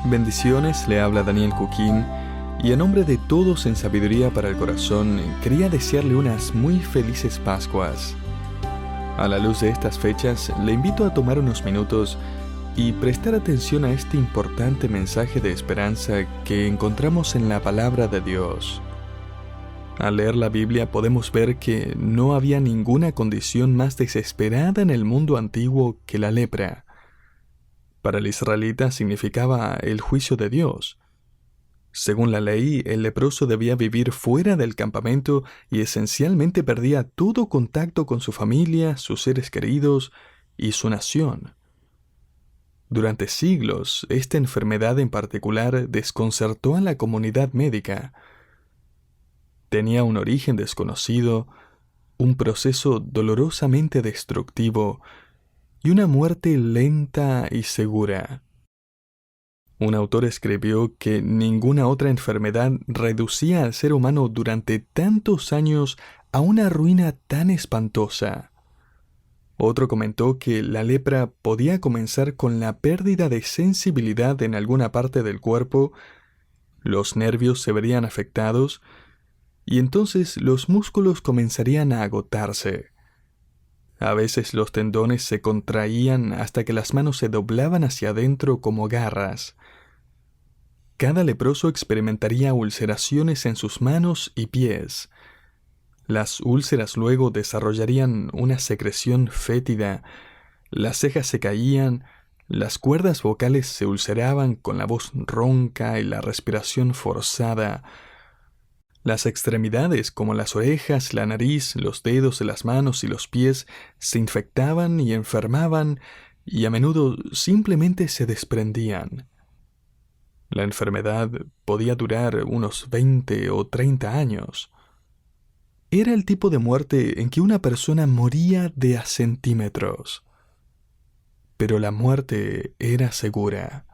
Bendiciones, le habla Daniel Cuquín, y en nombre de todos en Sabiduría para el Corazón, quería desearle unas muy felices Pascuas. A la luz de estas fechas, le invito a tomar unos minutos y prestar atención a este importante mensaje de esperanza que encontramos en la palabra de Dios. Al leer la Biblia podemos ver que no había ninguna condición más desesperada en el mundo antiguo que la lepra. Para el israelita significaba el juicio de Dios. Según la ley, el leproso debía vivir fuera del campamento y esencialmente perdía todo contacto con su familia, sus seres queridos y su nación. Durante siglos, esta enfermedad en particular desconcertó a la comunidad médica. Tenía un origen desconocido, un proceso dolorosamente destructivo y una muerte lenta y segura. Un autor escribió que ninguna otra enfermedad reducía al ser humano durante tantos años a una ruina tan espantosa. Otro comentó que la lepra podía comenzar con la pérdida de sensibilidad en alguna parte del cuerpo, los nervios se verían afectados, y entonces los músculos comenzarían a agotarse. A veces los tendones se contraían hasta que las manos se doblaban hacia adentro como garras. Cada leproso experimentaría ulceraciones en sus manos y pies. Las úlceras luego desarrollarían una secreción fétida, las cejas se caían, las cuerdas vocales se ulceraban con la voz ronca y la respiración forzada. Las extremidades, como las orejas, la nariz, los dedos de las manos y los pies, se infectaban y enfermaban y a menudo simplemente se desprendían. La enfermedad podía durar unos 20 o 30 años. Era el tipo de muerte en que una persona moría de a centímetros. Pero la muerte era segura.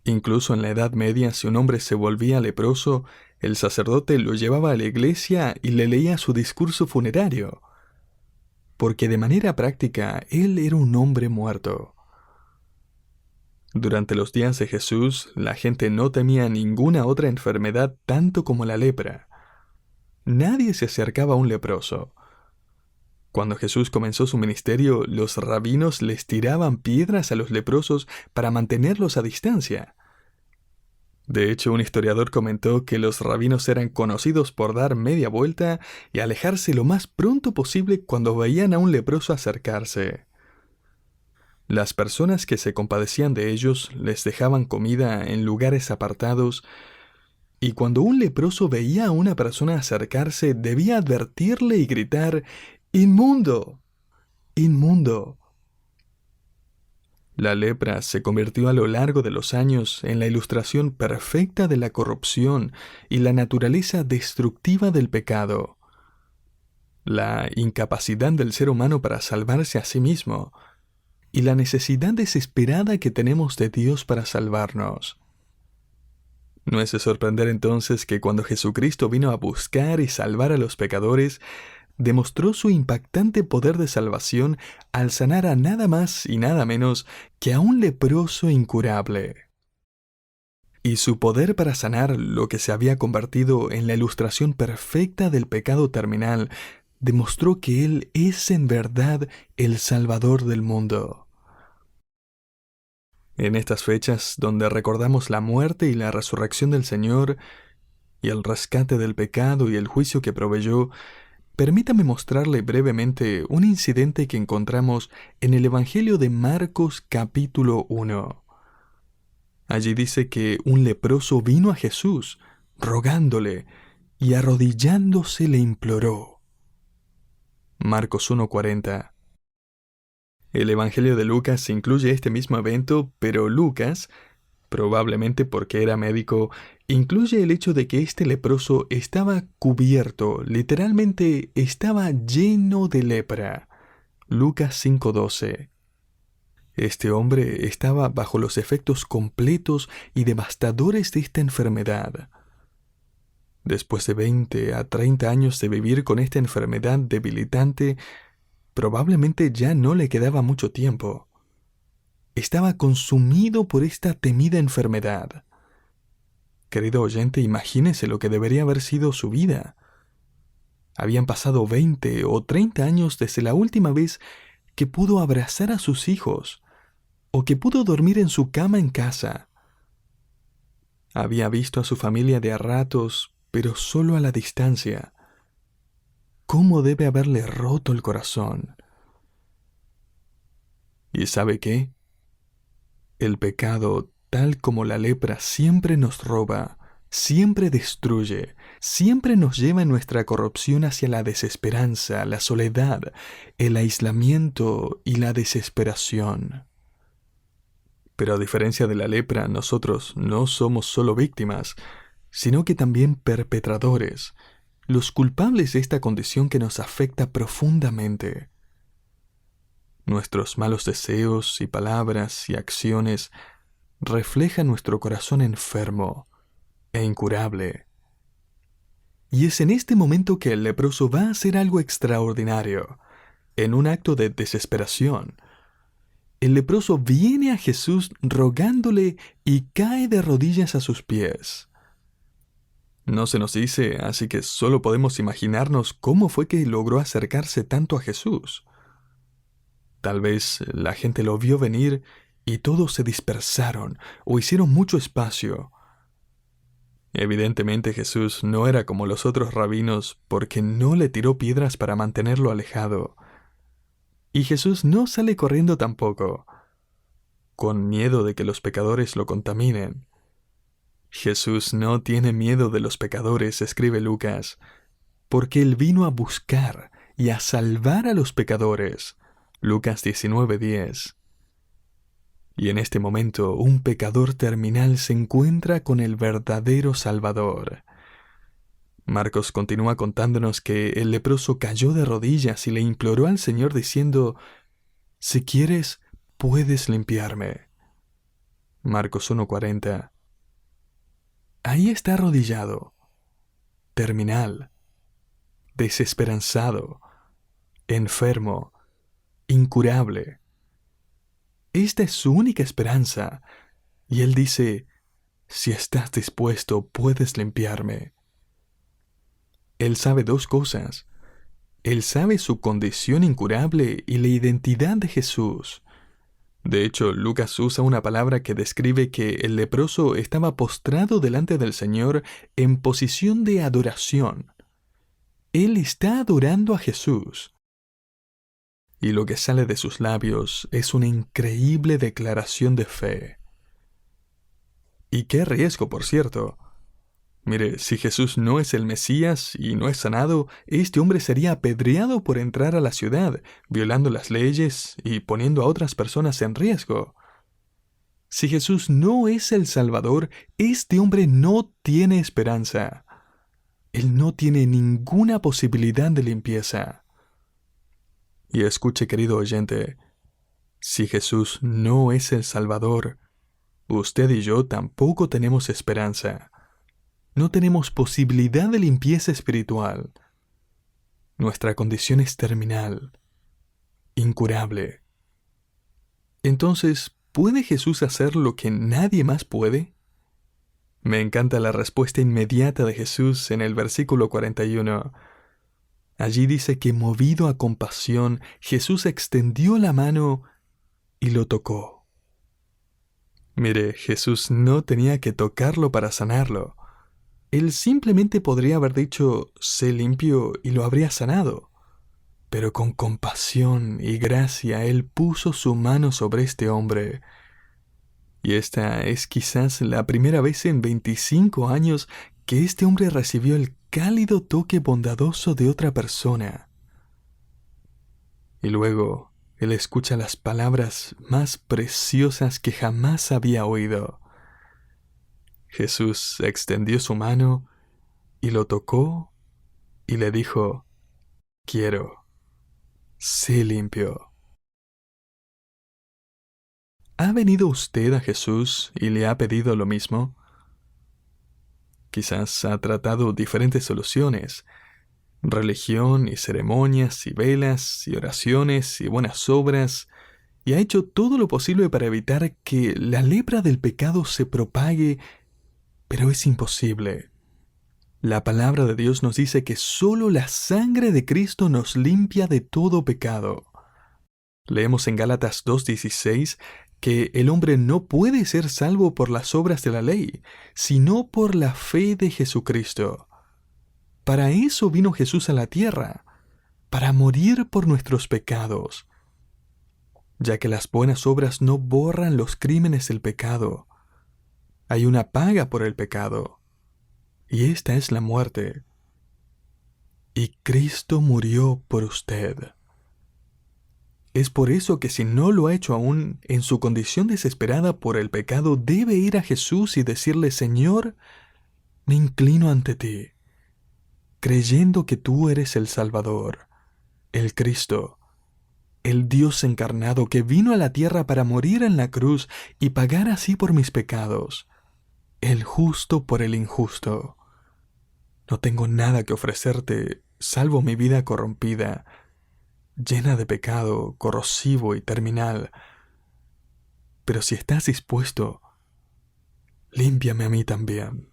Incluso en la Edad Media, si un hombre se volvía leproso, el sacerdote lo llevaba a la iglesia y le leía su discurso funerario, porque de manera práctica él era un hombre muerto. Durante los días de Jesús, la gente no temía ninguna otra enfermedad tanto como la lepra. Nadie se acercaba a un leproso. Cuando Jesús comenzó su ministerio, los rabinos les tiraban piedras a los leprosos para mantenerlos a distancia. De hecho, un historiador comentó que los rabinos eran conocidos por dar media vuelta y alejarse lo más pronto posible cuando veían a un leproso acercarse. Las personas que se compadecían de ellos les dejaban comida en lugares apartados, y cuando un leproso veía a una persona acercarse, debía advertirle y gritar: ¡Inmundo! ¡Inmundo! La lepra se convirtió a lo largo de los años en la ilustración perfecta de la corrupción y la naturaleza destructiva del pecado. La incapacidad del ser humano para salvarse a sí mismo y la necesidad desesperada que tenemos de Dios para salvarnos. No es de sorprender entonces que cuando Jesucristo vino a buscar y salvar a los pecadores, demostró su impactante poder de salvación al sanar a nada más y nada menos que a un leproso incurable. Y su poder para sanar lo que se había convertido en la ilustración perfecta del pecado terminal demostró que Él es en verdad el Salvador del mundo. En estas fechas, donde recordamos la muerte y la resurrección del Señor, y el rescate del pecado y el juicio que proveyó, permítame mostrarle brevemente un incidente que encontramos en el Evangelio de Marcos capítulo 1. Allí dice que un leproso vino a Jesús, rogándole, y arrodillándose le imploró. Marcos 1:40. El Evangelio de Lucas incluye este mismo evento, pero Lucas, probablemente porque era médico, incluye el hecho de que este leproso estaba cubierto, literalmente estaba lleno de lepra. Lucas 5:12. Este hombre estaba bajo los efectos completos y devastadores de esta enfermedad. Después de 20 a 30 años de vivir con esta enfermedad debilitante, probablemente ya no le quedaba mucho tiempo. estaba consumido por esta temida enfermedad. Querido oyente, imagínese lo que debería haber sido su vida. Habían pasado 20 o 30 años desde la última vez que pudo abrazar a sus hijos o que pudo dormir en su cama en casa. Había visto a su familia de a ratos, pero solo a la distancia. ¿Cómo debe haberle roto el corazón? ¿Y sabe qué? El pecado, tal como la lepra, siempre nos roba, siempre destruye, siempre nos lleva en nuestra corrupción hacia la desesperanza, la soledad, el aislamiento y la desesperación. Pero a diferencia de la lepra, nosotros no somos solo víctimas, sino que también perpetradores, los culpables de esta condición que nos afecta profundamente. Nuestros malos deseos y palabras y acciones reflejan nuestro corazón enfermo e incurable. Y es en este momento que el leproso va a hacer algo extraordinario. En un acto de desesperación, el leproso viene a Jesús rogándole y cae de rodillas a sus pies. No se nos dice, así que solo podemos imaginarnos cómo fue que logró acercarse tanto a Jesús. Tal vez la gente lo vio venir y todos se dispersaron o hicieron mucho espacio. Evidentemente Jesús no era como los otros rabinos porque no le tiró piedras para mantenerlo alejado. Y Jesús no sale corriendo tampoco, con miedo de que los pecadores lo contaminen. Jesús no tiene miedo de los pecadores, escribe Lucas, porque Él vino a buscar y a salvar a los pecadores. Lucas 19:10. Y en este momento un pecador terminal se encuentra con el verdadero Salvador. Marcos continúa contándonos que el leproso cayó de rodillas y le imploró al Señor diciendo, «Si quieres, puedes limpiarme». Marcos 1:40. Ahí está arrodillado, terminal, desesperanzado, enfermo, incurable. Esta es su única esperanza, y él dice, «Si estás dispuesto, puedes limpiarme». Él sabe dos cosas. Él sabe su condición incurable y la identidad de Jesús. De hecho, Lucas usa una palabra que describe que el leproso estaba postrado delante del Señor en posición de adoración. Él está adorando a Jesús. Y lo que sale de sus labios es una increíble declaración de fe. Y qué riesgo, por cierto. Mire, si Jesús no es el Mesías y no es sanado, este hombre sería apedreado por entrar a la ciudad, violando las leyes y poniendo a otras personas en riesgo. Si Jesús no es el Salvador, este hombre no tiene esperanza. Él no tiene ninguna posibilidad de limpieza. Y escuche, querido oyente, si Jesús no es el Salvador, usted y yo tampoco tenemos esperanza. No tenemos posibilidad de limpieza espiritual. Nuestra condición es terminal, incurable. Entonces, ¿puede Jesús hacer lo que nadie más puede? Me encanta la respuesta inmediata de Jesús en el versículo 41. Allí dice que movido a compasión, Jesús extendió la mano y lo tocó. Mire, Jesús no tenía que tocarlo para sanarlo. Él simplemente podría haber dicho, «sé limpio», y lo habría sanado. Pero con compasión y gracia Él puso su mano sobre este hombre. Y esta es quizás la primera vez en 25 años que este hombre recibió el cálido toque bondadoso de otra persona. Y luego Él escucha las palabras más preciosas que jamás había oído. Jesús extendió su mano y lo tocó y le dijo, «Quiero, sé limpio». ¿Ha venido usted a Jesús y le ha pedido lo mismo? Quizás ha tratado diferentes soluciones, religión y ceremonias y velas y oraciones y buenas obras y ha hecho todo lo posible para evitar que la lepra del pecado se propague, pero es imposible. La palabra de Dios nos dice que solo la sangre de Cristo nos limpia de todo pecado. Leemos en Gálatas 2:16 que el hombre no puede ser salvo por las obras de la ley, sino por la fe de Jesucristo. Para eso vino Jesús a la tierra, para morir por nuestros pecados, ya que las buenas obras no borran los crímenes del pecado. Hay una paga por el pecado, y esta es la muerte. Y Cristo murió por usted. Es por eso que si no lo ha hecho aún, en su condición desesperada por el pecado, debe ir a Jesús y decirle: Señor, me inclino ante ti, creyendo que tú eres el Salvador, el Cristo, el Dios encarnado que vino a la tierra para morir en la cruz y pagar así por mis pecados, el justo por el injusto. No tengo nada que ofrecerte, salvo mi vida corrompida, llena de pecado, corrosivo y terminal. Pero si estás dispuesto, límpiame a mí también.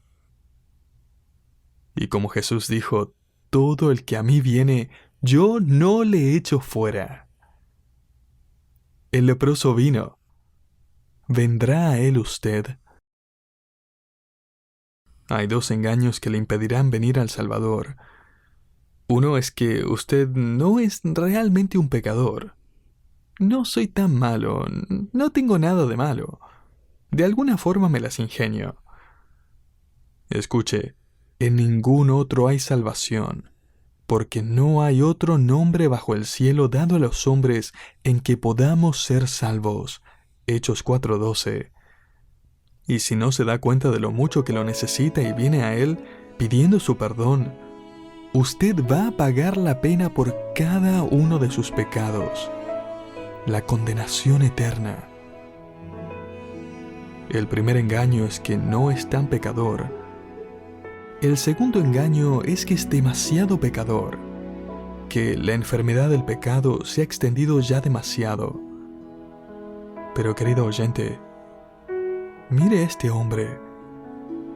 Y como Jesús dijo: todo el que a mí viene, yo no le echo fuera. El leproso vino. ¿Vendrá a él usted? Hay dos engaños que le impedirán venir al Salvador. Uno es que usted no es realmente un pecador. No soy tan malo, no tengo nada de malo. De alguna forma me las ingenio. Escuche, en ningún otro hay salvación, porque no hay otro nombre bajo el cielo dado a los hombres en que podamos ser salvos. Hechos 4:12. Y si no se da cuenta de lo mucho que lo necesita y viene a Él pidiendo su perdón, usted va a pagar la pena por cada uno de sus pecados, la condenación eterna. El primer engaño es que no es tan pecador. El segundo engaño es que es demasiado pecador, que la enfermedad del pecado se ha extendido ya demasiado. Pero querido oyente, mire a este hombre,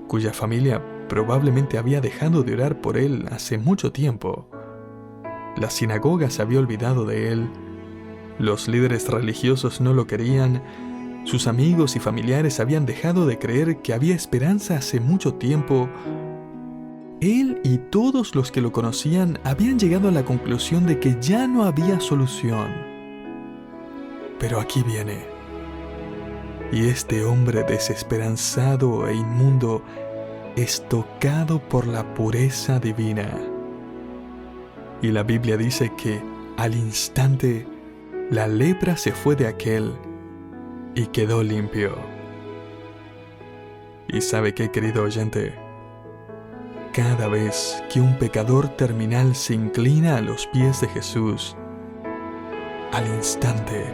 cuya familia probablemente había dejado de orar por él hace mucho tiempo. La sinagoga se había olvidado de él, los líderes religiosos no lo querían, sus amigos y familiares habían dejado de creer que había esperanza hace mucho tiempo. Él y todos los que lo conocían habían llegado a la conclusión de que ya no había solución. Pero aquí viene. Y este hombre desesperanzado e inmundo es tocado por la pureza divina. Y la Biblia dice que al instante la lepra se fue de aquel y quedó limpio. ¿Y sabe qué, querido oyente? Cada vez que un pecador terminal se inclina a los pies de Jesús, al instante,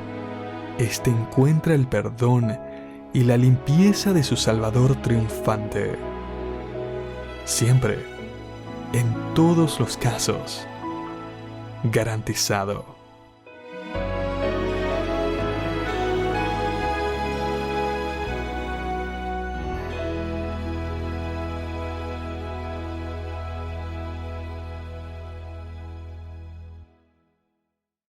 éste encuentra el perdón y la limpieza de su Salvador triunfante. Siempre, en todos los casos, garantizado.